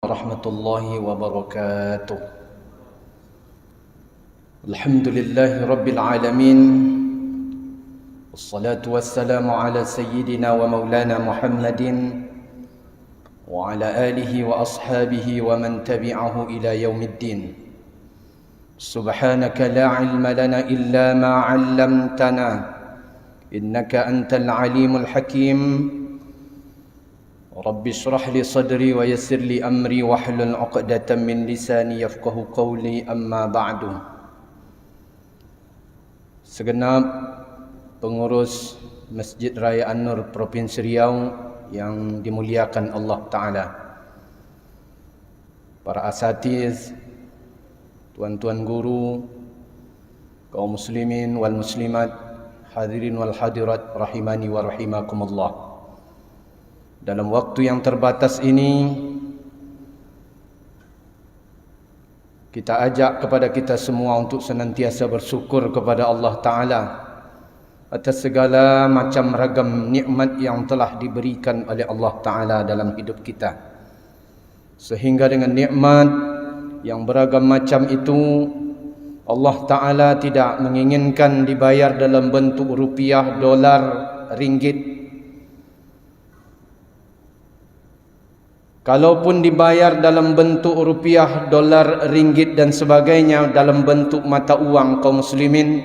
Warahmatullahi wabarakatuh. Alhamdulillahi rabbil alamin. Wassalatu wassalamu ala sayyidina wa maulana Muhammadin wa ala alihi wa ashabihi wa man tabi'ahu ila yaumiddin. Subhanaka la ilma lana illa ma 'allamtana innaka antal alimul hakim. Rabbi shrah li sadri wa yassir li amri wahlul 'uqdatam min lisani yafqahu qawli, amma ba'du. Segenap pengurus Masjid Raya An-Nur Provinsi Riau yang dimuliakan Allah Ta'ala, para asatiz, tuan-tuan guru, kaum muslimin wal muslimat, hadirin wal hadirat rahimani wa rahimakumullah. Dalam waktu yang terbatas ini, kita ajak kepada kita semua untuk senantiasa bersyukur kepada Allah Ta'ala atas segala macam ragam nikmat yang telah diberikan oleh Allah Ta'ala dalam hidup kita. Sehingga dengan nikmat yang beragam macam itu, Allah Ta'ala tidak menginginkan dibayar dalam bentuk rupiah, dolar, ringgit. Kalaupun dibayar dalam bentuk rupiah, dolar, ringgit dan sebagainya, dalam bentuk mata uang kaum muslimin,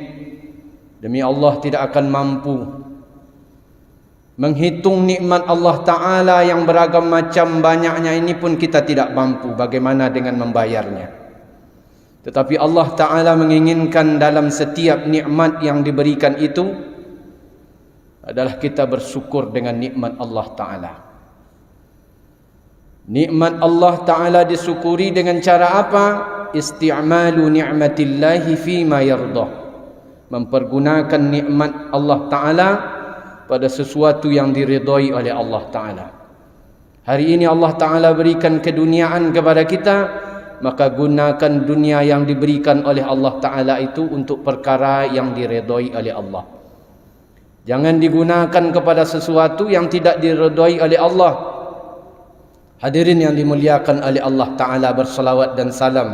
demi Allah tidak akan mampu menghitung nikmat Allah Ta'ala yang beragam macam banyaknya ini pun kita tidak mampu bagaimana dengan membayarnya. Tetapi Allah Ta'ala menginginkan dalam setiap nikmat yang diberikan itu adalah kita bersyukur dengan nikmat Allah Ta'ala. Nikmat Allah Ta'ala disyukuri dengan cara apa? Isti'malu ni'matillahi fima yardah. Mempergunakan nikmat Allah Ta'ala pada sesuatu yang diridhai oleh Allah Ta'ala. Hari ini Allah Ta'ala berikan keduniaan kepada kita, maka gunakan dunia yang diberikan oleh Allah Ta'ala itu untuk perkara yang diridhai oleh Allah. Jangan digunakan kepada sesuatu yang tidak diridhai oleh Allah. Hadirin yang dimuliakan oleh Allah Ta'ala, bersalawat dan salam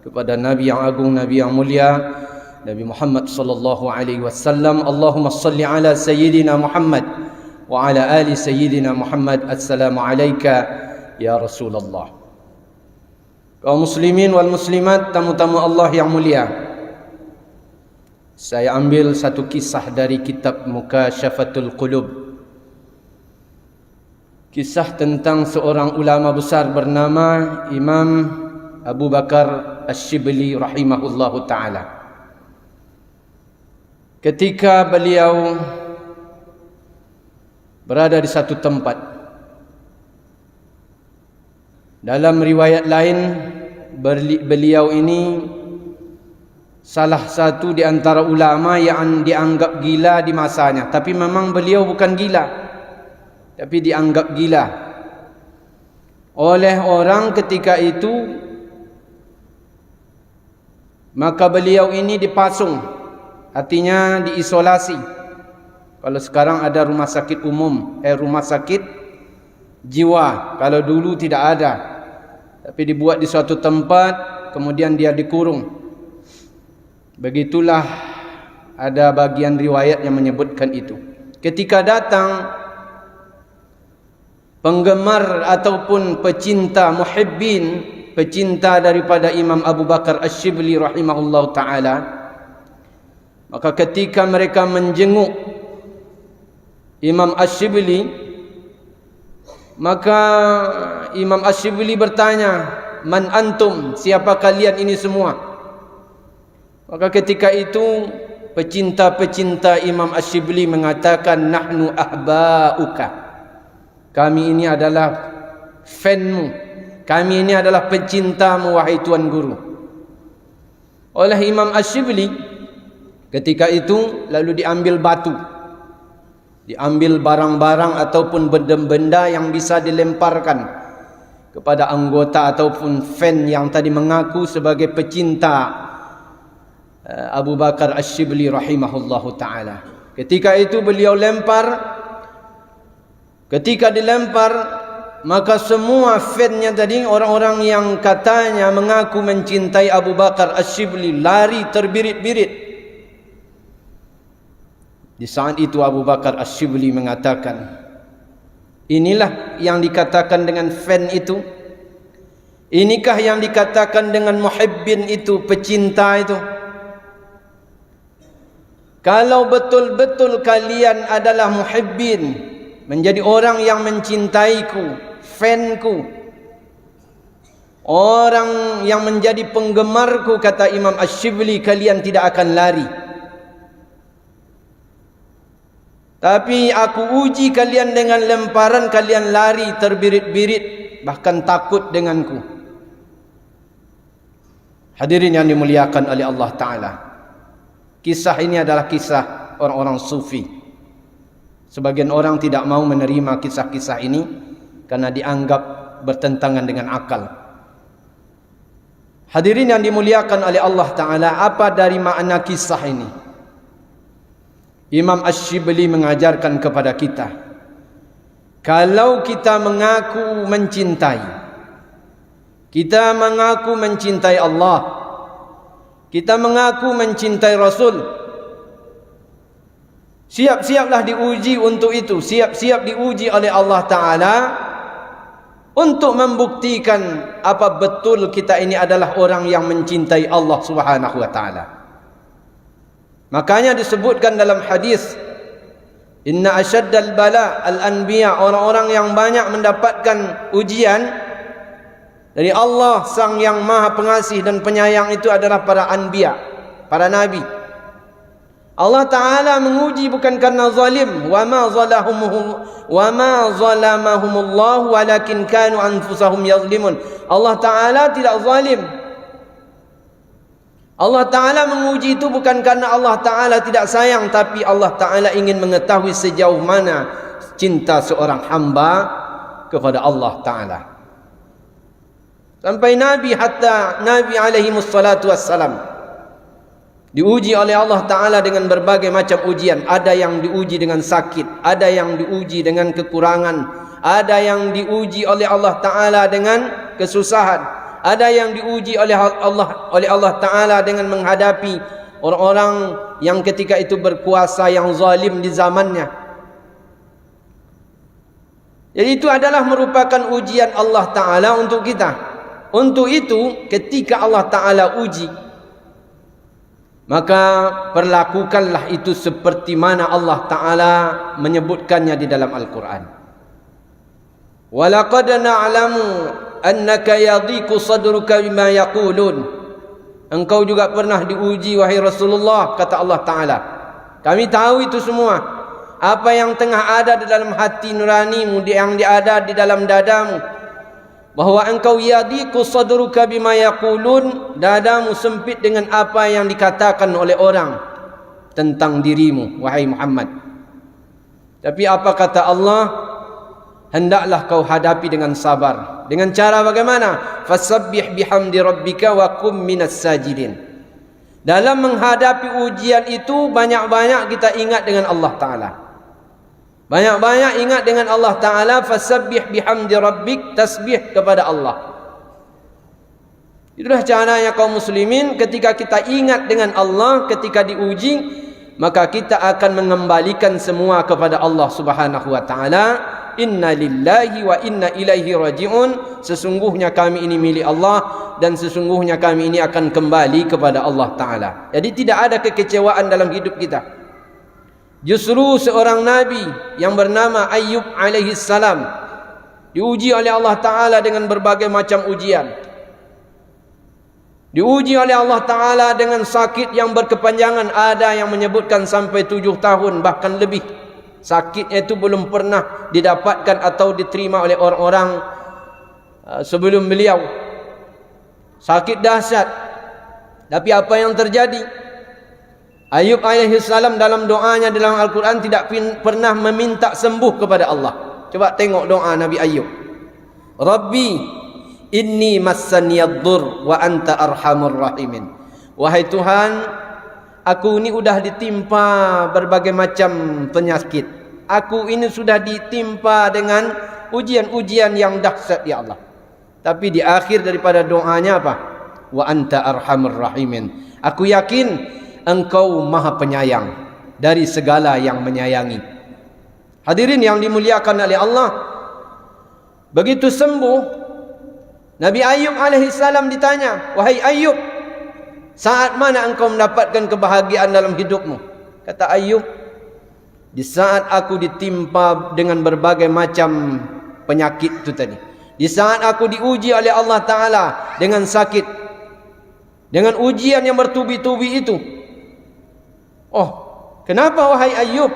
kepada Nabi yang agung, Nabi yang mulia, Nabi Muhammad sallallahu alaihi wasallam. Allahumma salli ala sayyidina Muhammad wa ala ali sayyidina Muhammad. Assalamu alayka ya Rasulullah. Kaum muslimin wal muslimat, tamu-tamu Allah yang mulia, saya ambil satu kisah dari kitab Mukashafatul Qulub. Kisah tentang seorang ulama besar bernama Imam Abu Bakar Asy-Syibli rahimahullahu ta'ala. Ketika beliau berada di satu tempat, dalam riwayat lain beliau ini salah satu di antara ulama yang dianggap gila di masanya. Tapi memang beliau bukan gila, tapi dianggap gila oleh orang ketika itu. Maka beliau ini dipasung, artinya diisolasi. Kalau sekarang ada rumah sakit umum, rumah sakit jiwa. Kalau dulu tidak ada, tapi dibuat di suatu tempat, kemudian dia dikurung. Begitulah ada bagian riwayat yang menyebutkan itu. Ketika datang penggemar ataupun pecinta, muhibbin, pecinta daripada Imam Abu Bakar Asy-Syibli rahimahullahu ta'ala, maka ketika mereka menjenguk Imam Asy-Syibli, maka Imam Asy-Syibli bertanya, "Man antum? Siapa kalian ini semua?" Maka ketika itu pecinta-pecinta Imam Asy-Syibli mengatakan, "Nahnu ahba'uka." Kami ini adalah fanmu, kami ini adalah pecintamu wahai tuan guru. Oleh Imam Asy-Syibli ketika itu lalu diambil batu, diambil barang-barang ataupun benda-benda yang bisa dilemparkan kepada anggota ataupun fan yang tadi mengaku sebagai pecinta Abu Bakar Asy-Syibli rahimahullahu ta'ala. Ketika itu beliau lempar. Ketika dilempar, maka semua fannya tadi, orang-orang yang katanya mengaku mencintai Abu Bakar Ash-Shibli, lari terbirit-birit. Di saat itu Abu Bakar Ash-Shibli mengatakan, inilah yang dikatakan dengan fan itu? Inikah yang dikatakan dengan muhibbin itu, pecinta itu? Kalau betul-betul kalian adalah muhibbin, menjadi orang yang mencintaiku, fanku, orang yang menjadi penggemarku, kata Imam Ash-Shibli, kalian tidak akan lari. Tapi aku uji kalian dengan lemparan, kalian lari terbirit-birit, bahkan takut denganku. Hadirin yang dimuliakan oleh Allah Ta'ala, kisah ini adalah kisah orang-orang sufi. Sebagian orang tidak mau menerima kisah-kisah ini karena dianggap bertentangan dengan akal. Hadirin yang dimuliakan oleh Allah Ta'ala, apa dari makna kisah ini? Imam Ash-Shibli mengajarkan kepada kita, kalau kita mengaku mencintai, kita mengaku mencintai Allah, kita mengaku mencintai Rasul, siap-siaplah diuji untuk itu. Siap-siap diuji oleh Allah Ta'ala untuk membuktikan apa betul kita ini adalah orang yang mencintai Allah Subhanahu wa Ta'ala. Makanya disebutkan dalam hadis, inna asyaddal bala al-anbiya, orang-orang yang banyak mendapatkan ujian dari Allah Sang yang Maha Pengasih dan Penyayang itu adalah para anbiya, para nabi. Allah Ta'ala menguji bukan karena zalim, wa ma zalamahumullah walakin kanu anfusahum yazlimun. Allah Ta'ala tidak zalim. Allah Ta'ala menguji itu bukan karena Allah Ta'ala tidak sayang, tapi Allah Ta'ala ingin mengetahui sejauh mana cinta seorang hamba kepada Allah Ta'ala. Sampai Nabi, hatta Nabi alaihi wassalatu wassalam, diuji oleh Allah Ta'ala dengan berbagai macam ujian. Ada yang diuji dengan sakit, ada yang diuji dengan kekurangan, ada yang diuji oleh Allah Ta'ala dengan kesusahan, ada yang diuji oleh Allah Ta'ala dengan menghadapi orang-orang yang ketika itu berkuasa, yang zalim di zamannya. Jadi itu adalah merupakan ujian Allah Ta'ala untuk kita. Untuk itu ketika Allah Ta'ala uji, maka perlakukanlah itu seperti mana Allah Ta'ala menyebutkannya di dalam Al-Quran. Walaqad na'lamu annaka yadhiqu sadruka bima yaqulun. Engkau juga pernah diuji wahai Rasulullah, kata Allah Ta'ala. Kami tahu itu semua, apa yang tengah ada di dalam hati nuranimu, yang ada di dalam dadamu, bahwa engkau yadhiqu sadruka bima yaqulun, dadamu sempit dengan apa yang dikatakan oleh orang tentang dirimu wahai Muhammad. Tapi apa kata Allah? Hendaklah kau hadapi dengan sabar. Dengan cara bagaimana? Fasabbih bihamdi rabbika wa kum minas sajidin. Dalam menghadapi ujian itu, banyak-banyak kita ingat dengan Allah Ta'ala. Banyak-banyak ingat dengan Allah Ta'ala. Fasabbih bihamdi rabbik, tasbih kepada Allah. Itulah caranya kaum muslimin. Ketika kita ingat dengan Allah, ketika diuji, maka kita akan mengembalikan semua kepada Allah Subhanahu wa Ta'ala. Inna lillahi wa inna ilaihi raji'un. Sesungguhnya kami ini milik Allah, dan sesungguhnya kami ini akan kembali kepada Allah Ta'ala. Jadi tidak ada kekecewaan dalam hidup kita. Justru seorang Nabi yang bernama Ayyub alaihi salam diuji oleh Allah Ta'ala dengan berbagai macam ujian. Diuji oleh Allah Ta'ala dengan sakit yang berkepanjangan. Ada yang menyebutkan sampai 7 tahun, bahkan lebih. Sakitnya itu belum pernah didapatkan atau diterima oleh orang-orang sebelum beliau. Sakit dahsyat. Tapi apa yang terjadi? Ayub alaihi salam dalam doanya dalam Al-Quran tidak pernah meminta sembuh kepada Allah. Coba tengok doa Nabi Ayub. Rabbi inni massaniyaddur wa anta arhamur rahimin. Wahai Tuhan, aku ini sudah ditimpa berbagai macam penyakit. Aku ini sudah ditimpa dengan ujian-ujian yang dahsyat ya Allah. Tapi di akhir daripada doanya apa? Wa anta arhamur rahimin. Aku yakin engkau maha penyayang dari segala yang menyayangi. Hadirin yang dimuliakan oleh Allah, begitu sembuh, Nabi Ayub alaihissalam ditanya, wahai Ayub, saat mana engkau mendapatkan kebahagiaan dalam hidupmu? Kata Ayub, di saat aku ditimpa dengan berbagai macam penyakit itu tadi. Di saat aku diuji oleh Allah Ta'ala dengan sakit, dengan ujian yang bertubi-tubi itu. Oh, kenapa wahai Ayub?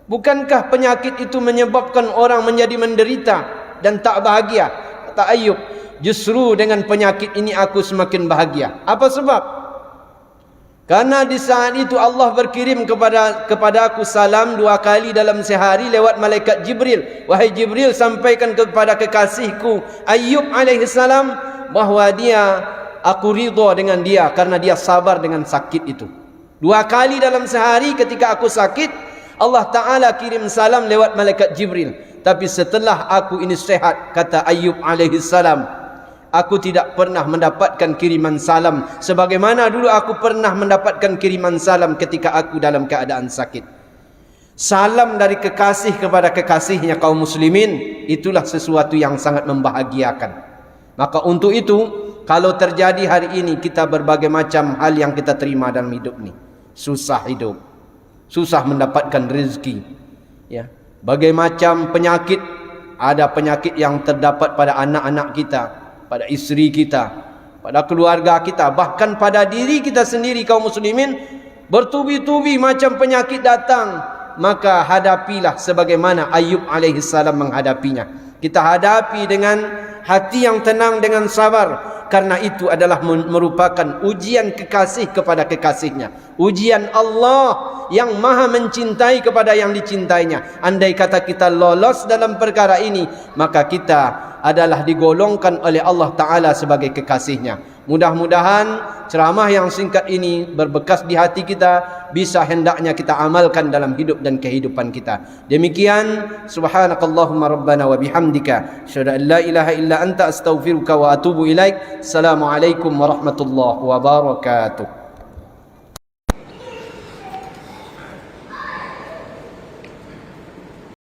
Bukankah penyakit itu menyebabkan orang menjadi menderita dan tak bahagia? Kata Ayub, justru dengan penyakit ini aku semakin bahagia. Apa sebab? Karena di saat itu Allah berkirim kepada aku salam 2 kali dalam sehari lewat malaikat Jibril. Wahai Jibril, sampaikan kepada kekasihku Ayub alaihissalam bahawa aku ridha dengan dia karena dia sabar dengan sakit itu. 2 kali dalam sehari ketika aku sakit, Allah Ta'ala kirim salam lewat malaikat Jibril. Tapi setelah aku ini sehat, kata Ayub alaihissalam, aku tidak pernah mendapatkan kiriman salam sebagaimana dulu aku pernah mendapatkan kiriman salam ketika aku dalam keadaan sakit. Salam dari kekasih kepada kekasihnya kaum muslimin, itulah sesuatu yang sangat membahagiakan. Maka untuk itu, kalau terjadi hari ini kita berbagai macam hal yang kita terima dalam hidup ni, susah hidup, susah mendapatkan rezeki, ya, bagai macam penyakit. Ada penyakit yang terdapat pada anak-anak kita, pada isteri kita, pada keluarga kita, bahkan pada diri kita sendiri kaum muslimin. Bertubi-tubi macam penyakit datang, maka hadapilah sebagaimana Ayub alaihissalam menghadapinya. Kita hadapi dengan hati yang tenang, dengan sabar, karena itu adalah merupakan ujian kekasih kepada kekasihnya, ujian Allah yang maha mencintai kepada yang dicintainya. Andai kata kita lolos dalam perkara ini, maka kita adalah digolongkan oleh Allah Ta'ala sebagai kekasihnya. Mudah-mudahan ceramah yang singkat ini berbekas di hati kita, bisa hendaknya kita amalkan dalam hidup dan kehidupan kita. Demikian, subhanakallahumma rabbana wa bihamdika, asyhadu an la ilaha illa anta astaghfiruka wa atubu ilaik. Assalamualaikum warahmatullahi wabarakatuh.